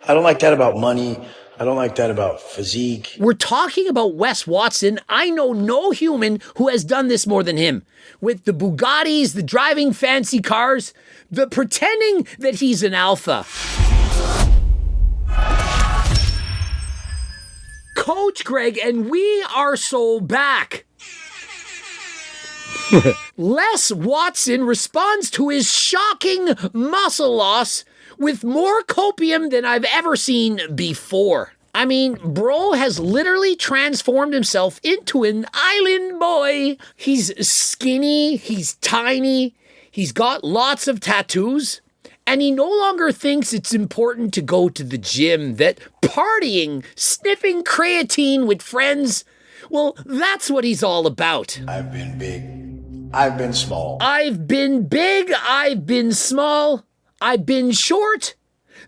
I don't like that about money. I don't like that about physique. We're talking about Wes Watson. I know no human who has done this more than him. With the Bugattis, the driving fancy cars, the pretending that he's an alpha. Coach Greg, and we are so back. Les Watson responds to his shocking muscle loss with more copium than I've ever seen before. I mean, bro has literally transformed himself into an island boy. He's skinny, he's tiny, he's got lots of tattoos, and he no longer thinks it's important to go to the gym, that partying, sniffing creatine with friends, well, that's what he's all about. I've been big. I've been small. I've been big, I've been small, I've been short,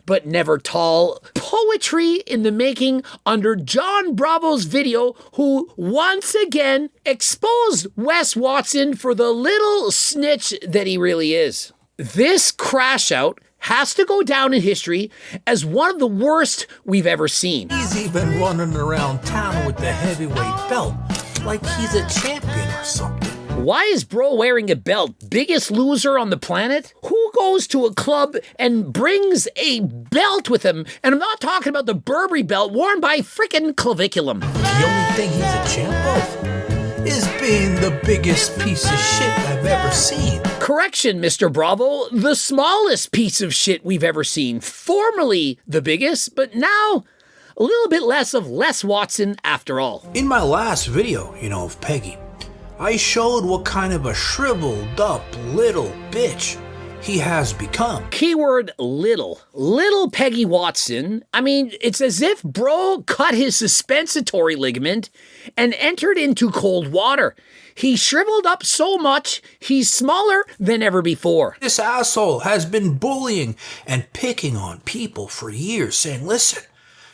but never tall. Poetry in the making under John Bravo's video, who once again exposed Wes Watson for the little snitch that he really is. This crash out has to go down in history as one of the worst we've ever seen. He's even running around town with the heavyweight belt like he's a champion or something. Why is bro wearing a belt? Biggest loser on the planet? Who goes to a club and brings a belt with him? And I'm not talking about the Burberry belt worn by frickin' Claviculum. The only thing he's a champ of is being the biggest piece of shit I've ever seen. Correction, Mr. Bravo, the smallest piece of shit we've ever seen. Formerly the biggest, but now a little bit less of Les Watson after all. In my last video, of Peggy, I showed what kind of a shriveled up little bitch he has become. Keyword little. Little Peggy Watson. I mean, it's as if bro cut his suspensory ligament and entered into cold water. He shriveled up so much, he's smaller than ever before. This asshole has been bullying and picking on people for years, saying, listen,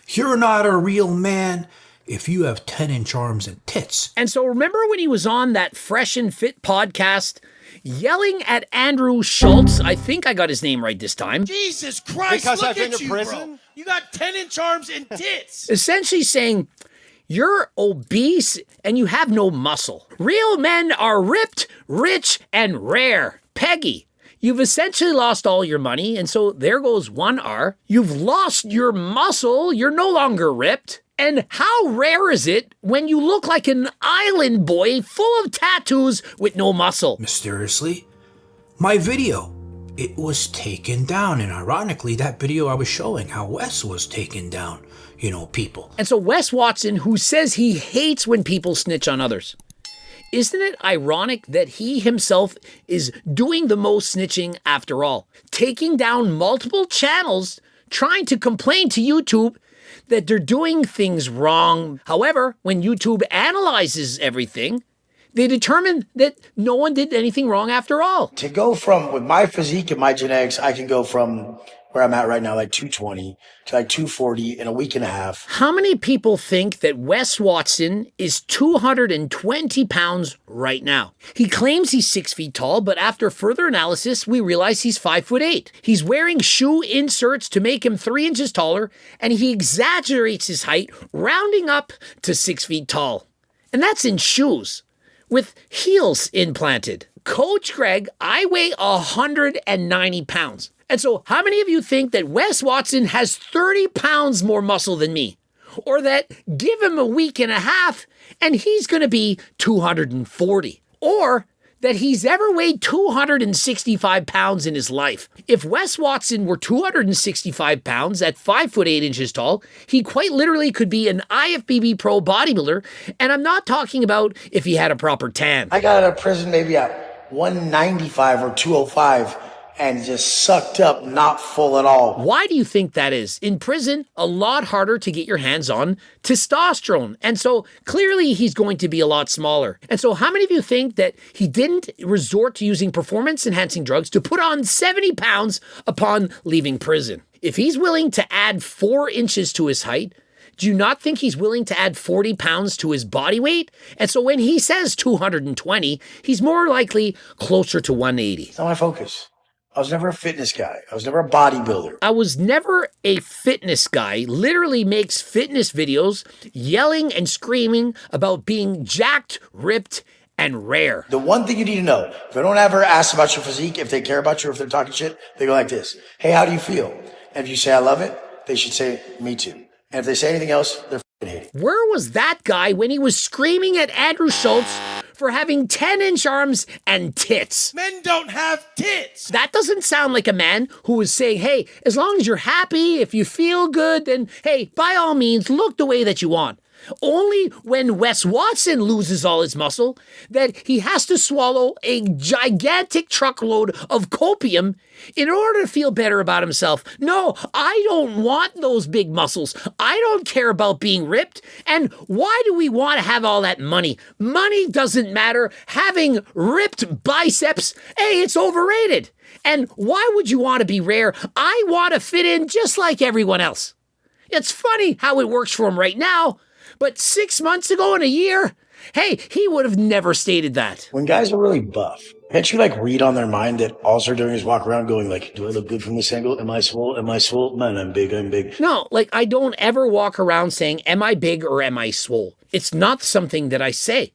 you're not a real man if you have 10-inch arms and tits. And so remember when he was on that Fresh and Fit podcast, yelling at Andrew Schultz? I think I got his name right this time. Jesus Christ, because look I've been at to you, prison? bro. You got 10-inch arms and tits. Essentially saying, you're obese and you have no muscle. Real men are ripped, rich, and rare. Peggy, you've essentially lost all your money, and so there goes one R. You've lost your muscle, you're no longer ripped. And how rare is it when you look like an island boy full of tattoos with no muscle? Mysteriously, my video, it was taken down. And ironically, that video I was showing how Wes was taken down, people. And so Wes Watson, who says he hates when people snitch on others, isn't it ironic that he himself is doing the most snitching after all? Taking down multiple channels, trying to complain to YouTube that they're doing things wrong. However, when YouTube analyzes everything, they determine that no one did anything wrong after all. To go from, with my physique and my genetics, I can go from where I'm at right now, like 220 to like 240 in a week and a half. How many people think that Wes Watson is 220 pounds right now? He claims he's 6 feet tall, but after further analysis, we realize he's 5'8". He's wearing shoe inserts to make him 3 inches taller, and he exaggerates his height, rounding up to 6 feet tall. And that's in shoes, with heels implanted. Coach Greg, I weigh 190 pounds. And so how many of you think that Wes Watson has 30 pounds more muscle than me? Or that give him a week and a half and he's going to be 240? Or that he's ever weighed 265 pounds in his life? If Wes Watson were 265 pounds at 5'8" tall, he quite literally could be an IFBB pro bodybuilder. And I'm not talking about if he had a proper tan. I got out of prison maybe at 195 or 205. And just sucked up, not full at all. Why do you think that is? In prison, a lot harder to get your hands on testosterone. And so clearly he's going to be a lot smaller. And so how many of you think that he didn't resort to using performance-enhancing drugs to put on 70 pounds upon leaving prison? If he's willing to add 4 inches to his height, do you not think he's willing to add 40 pounds to his body weight? And so when he says 220, he's more likely closer to 180. It's not my focus. I was never a fitness guy. I was never a bodybuilder. I was never a fitness guy, literally makes fitness videos yelling and screaming about being jacked, ripped, and rare. The one thing you need to know, if they don't ever ask about your physique, if they care about you, or if they're talking shit, they go like this. Hey, how do you feel? And if you say, I love it, they should say, me too. And if they say anything else, they're f***ing hating. Where was that guy when he was screaming at Andrew Schultz for having 10-inch arms and tits? Men don't have tits. That doesn't sound like a man who was saying, hey, as long as you're happy, if you feel good, then hey, by all means, look the way that you want. Only when Wes Watson loses all his muscle that he has to swallow a gigantic truckload of copium in order to feel better about himself. No, I don't want those big muscles. I don't care about being ripped. And why do we want to have all that money? Money doesn't matter. Having ripped biceps, hey, it's overrated. And why would you want to be rare? I want to fit in just like everyone else. It's funny how it works for him right now. But 6 months ago and a year, hey, he would have never stated that. When guys are really buff, can't you like read on their mind that all they're doing is walk around going like, do I look good from this angle? Am I swole? Am I swole? Man, I'm big, I'm big. No, like I don't ever walk around saying, am I big or am I swole? It's not something that I say.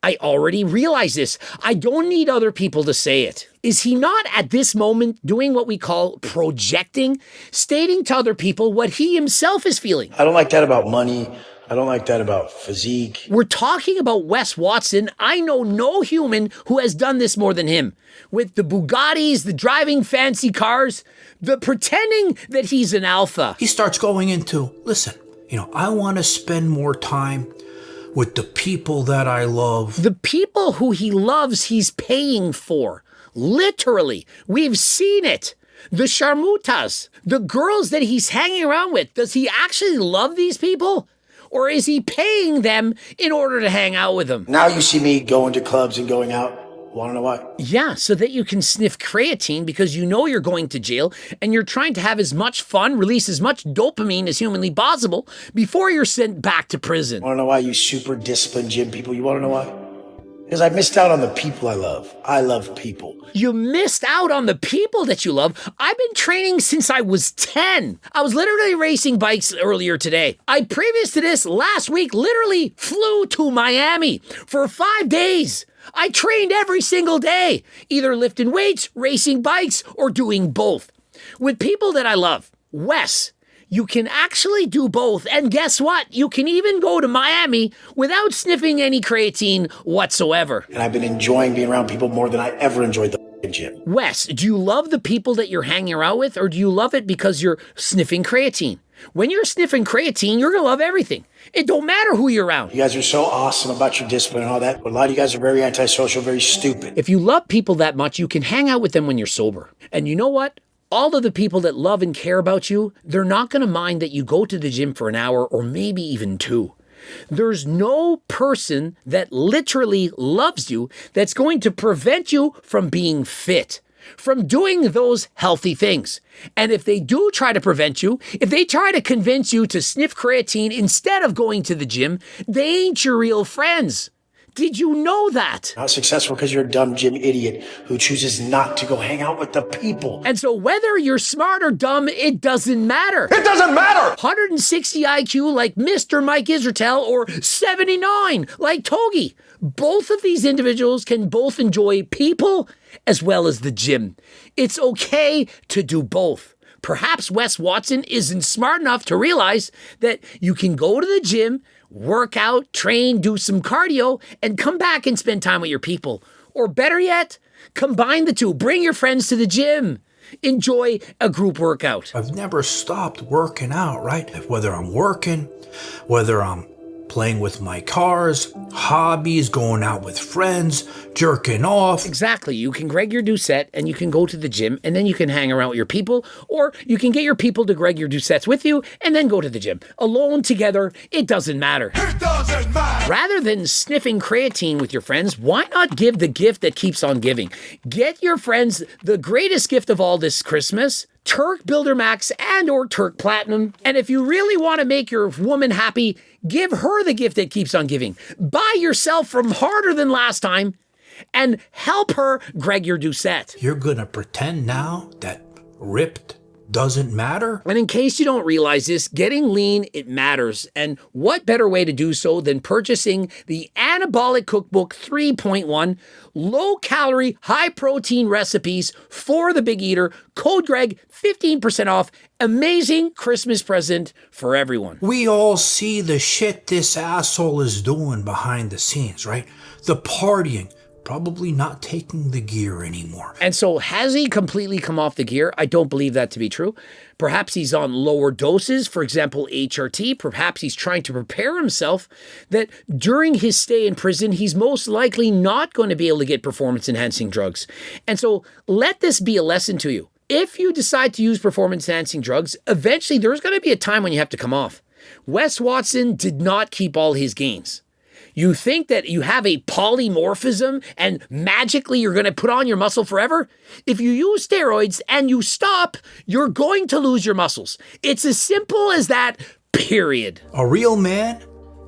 I already realize this. I don't need other people to say it. Is he not at this moment doing what we call projecting, stating to other people what he himself is feeling? I don't like that about money. I don't like that about physique. We're talking about Wes Watson. I know no human who has done this more than him. With the Bugattis, the driving fancy cars, the pretending that he's an alpha. He starts going into, listen, I want to spend more time with the people that I love. The people who he loves, he's paying for. Literally. We've seen it. The sharmutas, the girls that he's hanging around with. Does he actually love these people? Or is he paying them in order to hang out with them? Now you see me going to clubs and going out. Want to know why? Yeah, so that you can sniff creatine because you know you're going to jail and you're trying to have as much fun, release as much dopamine as humanly possible before you're sent back to prison. Want to know why, you super disciplined gym people? You want to know why? Because I missed out on the people I love. I love people. You missed out on the people that you love. I've been training since I was 10. I was literally racing bikes earlier today. I, previous to this, last week, literally flew to Miami for 5 days. I trained every single day, either lifting weights, racing bikes, or doing both. With people that I love, Wes, you can actually do both. And guess what? You can even go to Miami without sniffing any creatine whatsoever. And I've been enjoying being around people more than I ever enjoyed the gym. Wes, do you love the people that you're hanging around with, or do you love it because you're sniffing creatine? When you're sniffing creatine, you're going to love everything. It don't matter who you're around. You guys are so awesome about your discipline and all that, but a lot of you guys are very antisocial, very stupid. If you love people that much, you can hang out with them when you're sober. And you know what? All of the people that love and care about you, they're not going to mind that you go to the gym for an hour or maybe even 2. There's no person that literally loves you that's going to prevent you from being fit, from doing those healthy things. And if they do try to prevent you, if they try to convince you to sniff creatine instead of going to the gym, they ain't your real friends. Did you know that? Not successful because you're a dumb gym idiot who chooses not to go hang out with the people. And so whether you're smart or dumb, it doesn't matter. It doesn't matter! 160 IQ like Mr. Mike Israetel or 79 like Togi. Both of these individuals can both enjoy people as well as the gym. It's okay to do both. Perhaps Wes Watson isn't smart enough to realize that you can go to the gym, work out, train, do some cardio, and come back and spend time with your people. Or better yet, combine the two. Bring your friends to the gym. Enjoy a group workout. I've never stopped working out, right? Whether I'm working, whether I'm playing with my cars, hobbies, going out with friends, jerking off. Exactly. You can Greg your Doucette and you can go to the gym and then you can hang around with your people, or you can get your people to Greg your Doucettes with you and then go to the gym. Alone, together, it doesn't matter. It doesn't matter. Rather than sniffing creatine with your friends, why not give the gift that keeps on giving? Get your friends the greatest gift of all this Christmas, Turk Builder Max and or Turk Platinum. And if you really want to make your woman happy, give her the gift that keeps on giving. Buy yourself from Harder Than Last Time and help her, Greg, your Doucette. You're gonna pretend now that ripped doesn't matter? And in case you don't realize this, getting lean, it matters. And what better way to do so than purchasing the Anabolic Cookbook 3.1, low-calorie, high-protein recipes for the big eater. Code Greg, 15% off. Amazing Christmas present for everyone. We all see the shit this asshole is doing behind the scenes, right? The partying, probably not taking the gear anymore. And so has he completely come off the gear? I don't believe that to be true. Perhaps he's on lower doses, for example, HRT. Perhaps he's trying to prepare himself that during his stay in prison, he's most likely not going to be able to get performance-enhancing drugs. And so let this be a lesson to you. If you decide to use performance-enhancing drugs, eventually there's going to be a time when you have to come off. Wes Watson did not keep all his gains. You think that you have a polymorphism and magically you're going to put on your muscle forever? If you use steroids and you stop, you're going to lose your muscles. It's as simple as that, period. A real man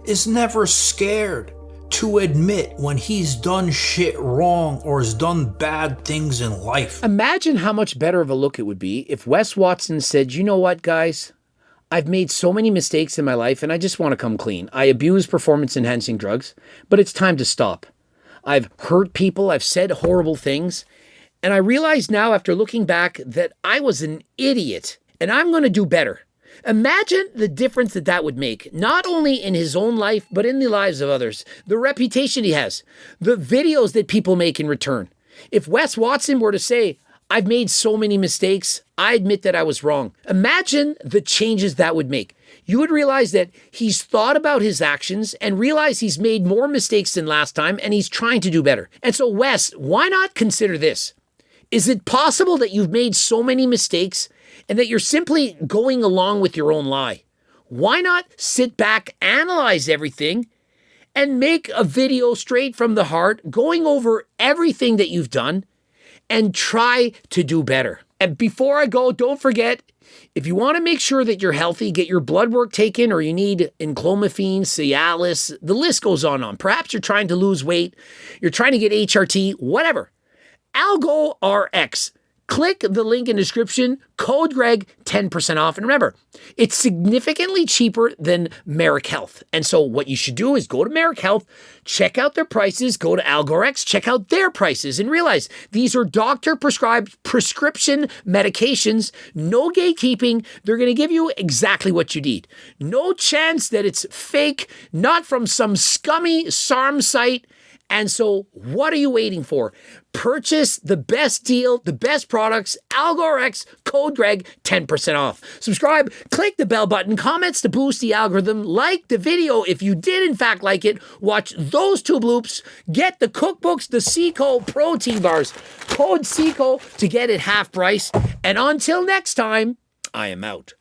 is never scared to admit when he's done shit wrong or has done bad things in life. Imagine how much better of a look it would be if Wes Watson said, you know what, guys? I've made so many mistakes in my life and I just want to come clean. I abuse performance-enhancing drugs, but it's time to stop. I've hurt people, I've said horrible things, and I realize now after looking back that I was an idiot and I'm going to do better. Imagine the difference that that would make, not only in his own life, but in the lives of others. The reputation he has, the videos that people make in return. If Wes Watson were to say, I've made so many mistakes, I admit that I was wrong. Imagine the changes that would make. You would realize that he's thought about his actions and realize he's made more mistakes than last time and he's trying to do better. And so, Wes, why not consider this? Is it possible that you've made so many mistakes and that you're simply going along with your own lie? Why not sit back, analyze everything, and make a video straight from the heart, going over everything that you've done, and try to do better. And before I go, don't forget, if you want to make sure that you're healthy, get your blood work taken, or you need enclomiphene, Cialis, the list goes on. Perhaps you're trying to lose weight, you're trying to get HRT, whatever. Algo RX. Click the link in the description, code Greg, 10% off. And remember, it's significantly cheaper than Merrick Health. And so what you should do is go to Merrick Health, check out their prices, go to AlgoRx, check out their prices, and realize these are doctor-prescribed prescription medications, no gatekeeping. They're going to give you exactly what you need. No chance that it's fake, not from some scummy SARM site. And so what are you waiting for? Purchase the best deal, the best products, AlgoRx, code Greg, 10% off. Subscribe, click the bell button, comments to boost the algorithm, like the video if you did in fact like it, watch those two bloops, get the cookbooks, the Seco protein bars, code Seco to get it half price. And until next time, I am out.